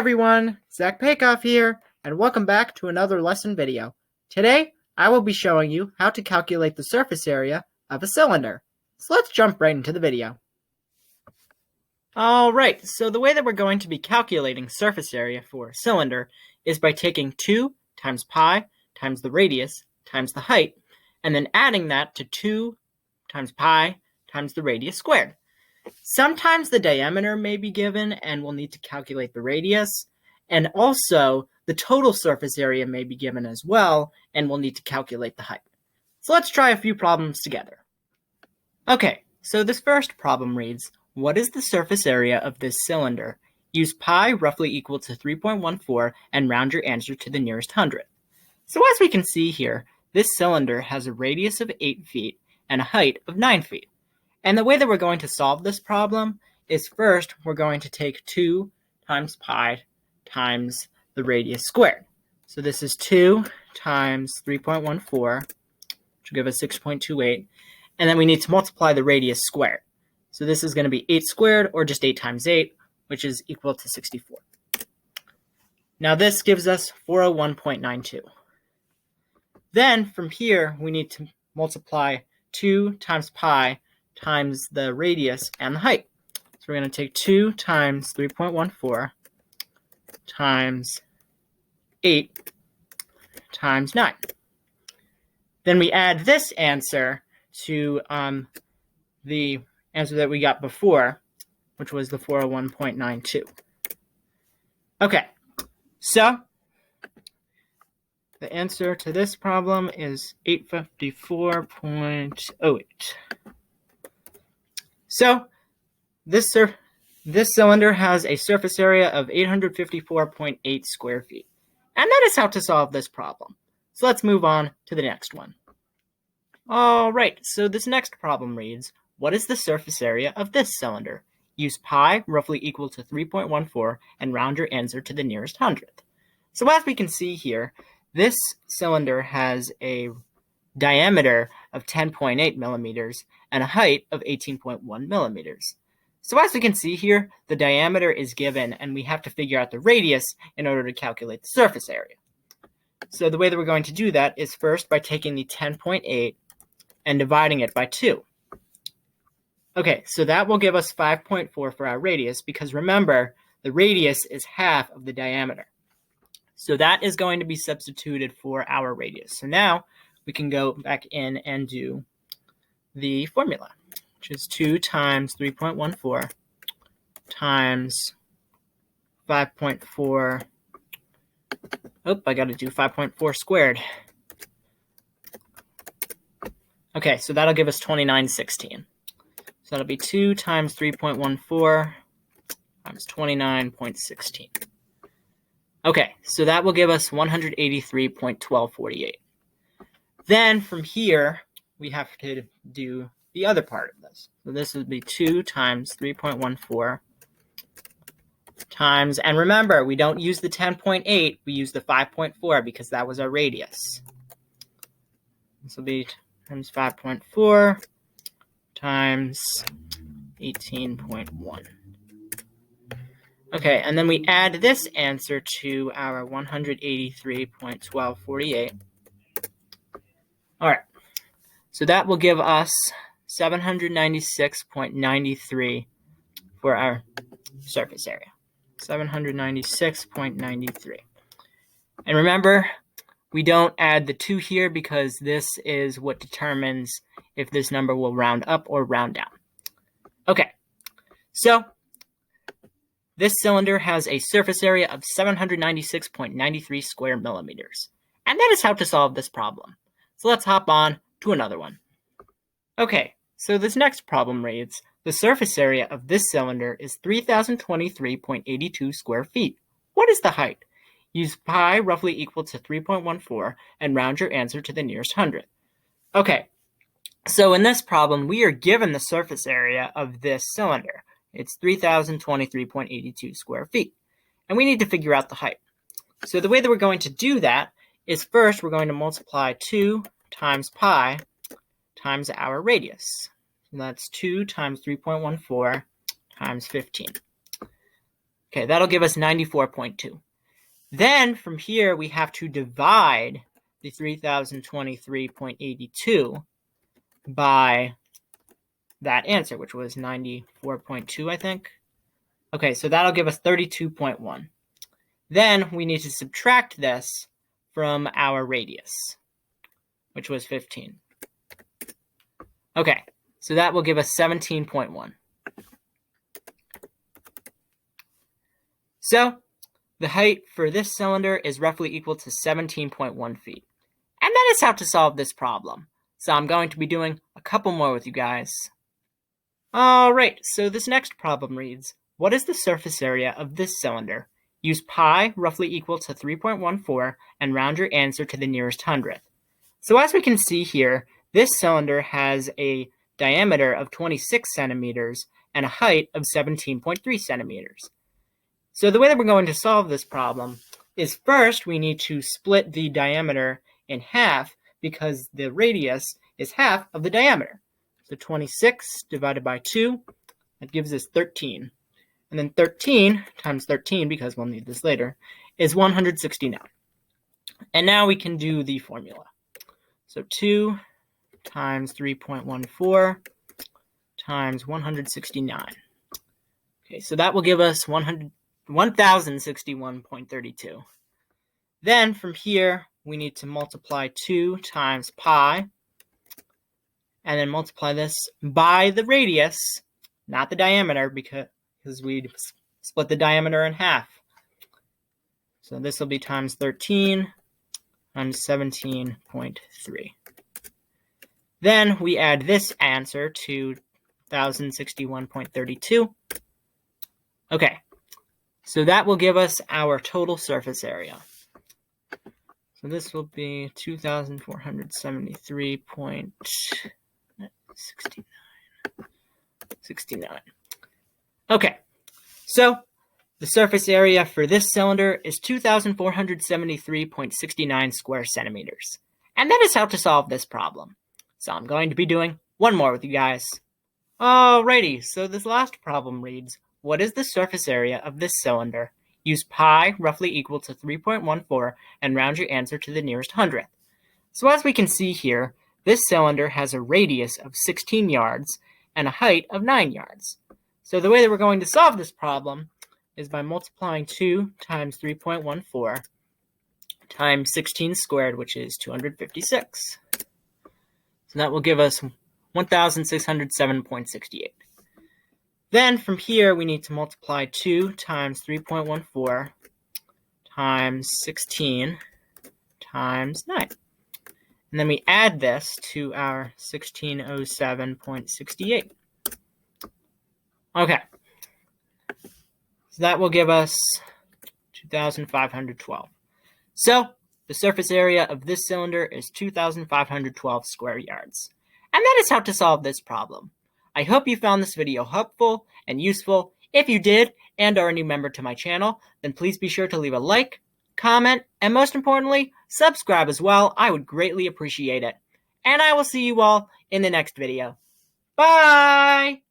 everyone, Zach Paikoff here, and welcome back to another lesson video. Today, I will be showing you how to calculate the surface area of a cylinder. So let's jump right into the video. Alright, so the way that we're going to be calculating surface area for a cylinder is by taking 2 times pi times the radius times the height, and then adding that to 2 times pi times the radius squared. Sometimes the diameter may be given and we'll need to calculate the radius, and also the total surface area may be given as well and we'll need to calculate the height. So let's try a few problems together. Okay, so this first problem reads, what is the surface area of this cylinder? Use pi roughly equal to 3.14 and round your answer to the nearest hundredth. So as we can see here, this cylinder has a radius of 8 feet and a height of 9 feet. And the way that we're going to solve this problem is first we're going to take 2 times pi times the radius squared. So this is 2 times 3.14, which will give us 6.28. And then we need to multiply the radius squared. So this is going to be 8 squared, or just 8 times 8, which is equal to 64. Now this gives us 401.92. Then from here, we need to multiply 2 times pi times the radius and the height. So we're going to take 2 times 3.14 times 8 times 9. Then we add this answer to the answer that we got before, which was the 401.92. Okay, so the answer to this problem is 854.08. So this cylinder has a surface area of 854.8 square feet. And that is how to solve this problem. So let's move on to the next one. Alright, so this next problem reads, what is the surface area of this cylinder? Use pi roughly equal to 3.14 and round your answer to the nearest hundredth. So as we can see here, this cylinder has a diameter of 10.8 millimeters and a height of 18.1 millimeters. So as we can see here, the diameter is given and we have to figure out the radius in order to calculate the surface area. So the way that we're going to do that is first by taking the 10.8 and dividing it by 2. Okay, so that will give us 5.4 for our radius because remember, the radius is half of the diameter. So that is going to be substituted for our radius. So now we can go back in and do the formula, which is 2 times 3.14 times 5.4. Oh, I got to do 5.4 squared. Okay, so that'll give us 2916. So that'll be 2 times 3.14 times 29.16. Okay, so that will give us 183.1248. Then from here, we have to do the other part of this. So this would be 2 times 3.14 times, and remember, we don't use the 10.8, we use the 5.4 because that was our radius. This will be times 5.4 times 18.1. Okay, and then we add this answer to our 183.1248. All right, so that will give us 796.93 for our surface area. 796.93. And remember, we don't add the 2 here because this is what determines if this number will round up or round down. Okay, so this cylinder has a surface area of 796.93 square millimeters. And that is how to solve this problem. So let's hop on to another one. Okay, so this next problem reads, the surface area of this cylinder is 3,023.82 square feet. What is the height? Use pi roughly equal to 3.14 and round your answer to the nearest hundredth. Okay, so in this problem, we are given the surface area of this cylinder. It's 3,023.82 square feet. And we need to figure out the height. So the way that we're going to do that is first we're going to multiply 2 times pi times our radius. So that's 2 times 3.14 times 15. Okay, that'll give us 94.2. Then from here, we have to divide the 3023.82 by that answer, which was 94.2, I think. Okay, so that'll give us 32.1. Then we need to subtract this from our radius, which was 15. Okay, so that will give us 17.1. So the height for this cylinder is roughly equal to 17.1 feet. And that is how to solve this problem. So I'm going to be doing a couple more with you guys. Alright, so this next problem reads, what is the surface area of this cylinder? Use pi roughly equal to 3.14 and round your answer to the nearest hundredth. So as we can see here, this cylinder has a diameter of 26 centimeters and a height of 17.3 centimeters. So the way that we're going to solve this problem is first we need to split the diameter in half because the radius is half of the diameter. So 26 divided by 2, that gives us 13. And then 13 times 13, because we'll need this later, is 169. And now we can do the formula. So 2 times 3.14 times 169. Okay, so that will give us 1061.32. Then from here, we need to multiply 2 times pi, and then multiply this by the radius, not the diameter, because we split the diameter in half. So this will be times 13 times 17.3. Then we add this answer to 1061.32. Okay, so that will give us our total surface area. So this will be 2,473.69. Okay, so the surface area for this cylinder is 2,473.69 square centimeters. And that is how to solve this problem. So I'm going to be doing one more with you guys. Alrighty, so this last problem reads, what is the surface area of this cylinder? Use pi roughly equal to 3.14 and round your answer to the nearest hundredth. So as we can see here, this cylinder has a radius of 16 yards and a height of 9 yards. So the way that we're going to solve this problem is by multiplying 2 times 3.14 times 16 squared, which is 256. So that will give us 1,607.68. Then from here, we need to multiply 2 times 3.14 times 16 times 9. And then we add this to our 1607.68. Okay. So that will give us 2,512. So the surface area of this cylinder is 2,512 square yards. And that is how to solve this problem. I hope you found this video helpful and useful. If you did and are a new member to my channel, then please be sure to leave a like, comment, and most importantly, subscribe as well. I would greatly appreciate it. And I will see you all in the next video. Bye!